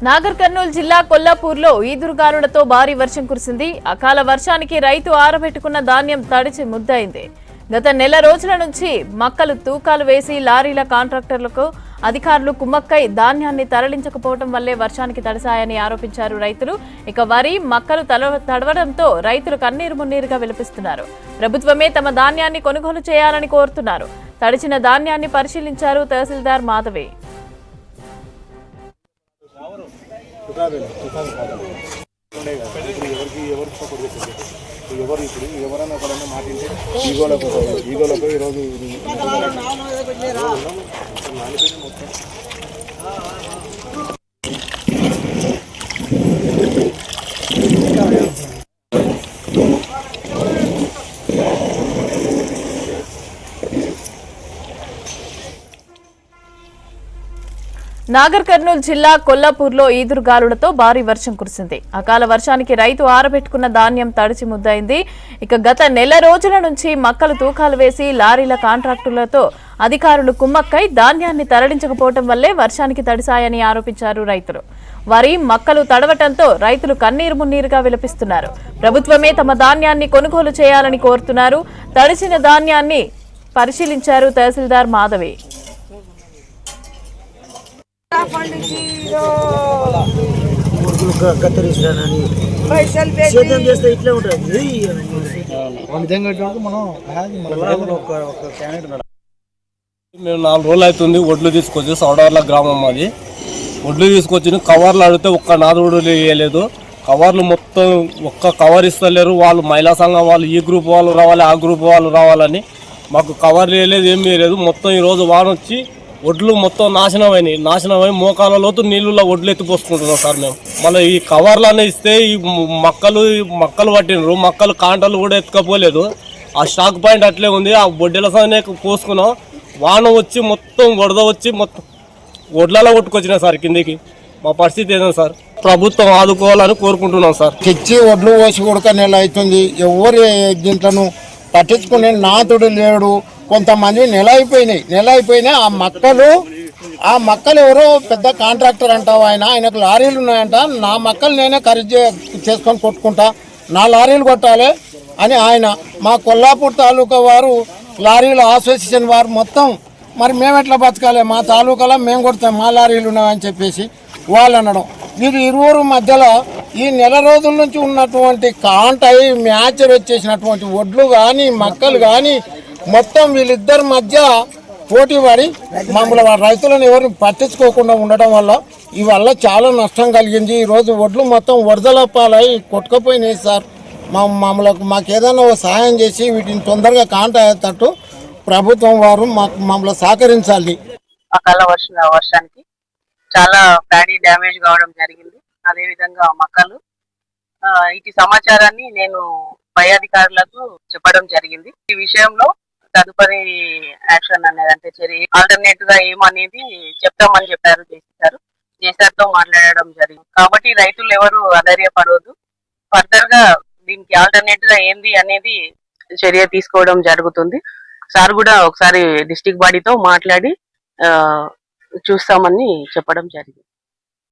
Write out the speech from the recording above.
నాగర్ కర్నూలు జిల్లా కొల్లాపూర్లో ఈదురుగాలులతో భారీ వర్షం కురిసింది. అకాల వర్షానికి రైతు ఆరబెట్టుకున్న ధాన్యం తడిచి ముద్దయింది. గత నెల రోజుల నుంచి మక్కలు తూకాలు వేసి లారీల కాంట్రాక్టర్లకు అధికారులు కుమ్మక్కై ధాన్యాన్ని తరలించకపోవడం వల్లే వర్షానికి తడిశాయని ఆరోపించారు రైతులు. ఇక వరి మక్కలు తడవడంతో రైతులు కన్నీరు మున్నీరుగా విలపిస్తున్నారు. ప్రభుత్వమే తమ ధాన్యాన్ని కొనుగోలు చేయాలని కోరుతున్నారు. తడిచిన ధాన్యాన్ని పరిశీలించారు తహసీల్దార్ మాధవి. ఎవరైనా ఒకరైనా మాటింటే ఈగోలకు ఈరోజు నాగర్ కర్నూలు జిల్లా కొల్లాపూర్లో ఈదురుగాలులతో భారీ వర్షం కురిసింది. అకాల వర్షానికి రైతు ఆరబెట్టుకున్న ధాన్యం తడిచి ముద్దయింది. ఇక గత నెల రోజుల నుంచి మక్కలు తూకాలు వేసి లారీల కాంట్రాక్టులతో అధికారులు కుమ్మక్కై ధాన్యాన్ని తరలించకపోవడం వల్లే వర్షానికి తడిశాయని ఆరోపించారు రైతులు. వరి మక్కలు తడవటంతో రైతులు కన్నీరు మున్నీరుగా విలపిస్తున్నారు. ప్రభుత్వమే తమ ధాన్యాన్ని కొనుగోలు చేయాలని కోరుతున్నారు. తడిచిన ధాన్యాన్ని పరిశీలించారు తహసీల్దార్ మాధవి. మేము 4 రోజులు అవుతుంది ఒడ్లు తీసుకొచ్చి సౌడవర్ల గ్రామం అది. ఒడ్లు తీసుకొచ్చి కవర్లు అడిగితే ఒక్క నాదుడు వేయలేదు. కవర్లు మొత్తం ఒక్క కవర్ ఇస్తలేరు. వాళ్ళు మహిళా సంఘం వాళ్ళు ఈ గ్రూప్ వాళ్ళు రావాలి ఆ గ్రూప్ వాళ్ళు రావాలని మాకు కవర్లు వేయలేదు, ఏం వేయలేదు. మొత్తం ఈరోజు వాన వచ్చి ఒడ్లు మొత్తం నాశనమై మోకాల లోతు నీళ్ళలో ఒడ్లు ఎత్తిపోసుకుంటున్నాం సార్ మేము. మళ్ళీ ఈ కవర్లనే ఇస్తే ఈ మక్కలు పట్టినరు, మక్కలు కాంటలు కూడా ఎత్తుకపోలేదు. ఆ స్టాక్ పాయింట్ అట్లే ఉంది. ఆ బొడ్డెల సానే పోసుకున్నాం. వాన వచ్చి మొత్తం వరద వచ్చి మొత్తం ఒడ్లలో కొట్టుకొచ్చినాయి సార్ కిందికి. మా పరిస్థితి ఏదో సార్, ప్రభుత్వం ఆదుకోవాలని కోరుకుంటున్నాం సార్. తెచ్చి ఒడ్లు పోసి ఉడక నెల అవుతుంది. ఎవరు దీంట్లను పట్టించుకునే నాతుడు లేడు. కొంతమంది నెల అయిపోయినాయి. ఆ మక్కలు ఎవరో పెద్ద కాంట్రాక్టర్ అంటావు, ఆయనకు లారీలు ఉన్నాయంట. నా మక్కలు నేనే ఖరీదు చేసుకొని కొట్టుకుంటా, నా లారీలు కొట్టాలి అని ఆయన. మా కొల్లాపూర్ తాలూకా వారు లారీల అసోసియేషన్ వారు మొత్తం మరి మేము ఎట్లా బతకాలి, మా తాలూకాలో మేము కొడతాం, మా లారీలు ఉన్నాయని చెప్పేసి వాళ్ళు అనడం. వీరు ఇరువురు మధ్యలో ఈ నెల రోజుల నుంచి ఉన్నటువంటి కాంటాయి మ్యాచర్ వచ్చేసినటువంటి ఒడ్లు కానీ మక్కలు కానీ మొత్తం వీళ్ళిద్దరి మధ్య పోటీ పడి మమ్మల్ని రైతులను ఎవరిని పట్టించుకోకుండా ఉండడం వల్ల ఇవల్ల చాలా నష్టం కలిగింది. ఈరోజు ఒడ్లు మొత్తం వరదల పాలై కొట్టుకుపోయినాయి సార్. మాకు ఏదైనా సహాయం చేసి వీటిని తొందరగా కాంట అయ్యేటట్టు ప్రభుత్వం వారు మమ్మల్ని సహకరించాలి. అకాల వర్షానికి చాలా ప్యాడీ డ్యామేజ్ కావడం జరిగింది. అదేవిధంగా మక్కలు ఇటు సమాచారాన్ని నేను పై అధికారులకు చెప్పడం జరిగింది. ఈ విషయంలో తదుపరి యాక్షన్ అనేది అంటే చర్య ఆల్టర్నేట్ గా ఏమనేది చెప్తామని చెప్పారు. జేసీఆర్తో మాట్లాడడం జరిగింది. కాబట్టి రైతులు ఎవరు అధైర్యపడవద్దు. ఫర్దర్ గా దీనికి ఆల్టర్నేట్ గా ఏంది అనేది చర్య తీసుకోవడం జరుగుతుంది. సార్ కూడా ఒకసారి డిస్ట్రిక్ట్ బాడీతో మాట్లాడి చూస్తామని చెప్పడం జరిగింది.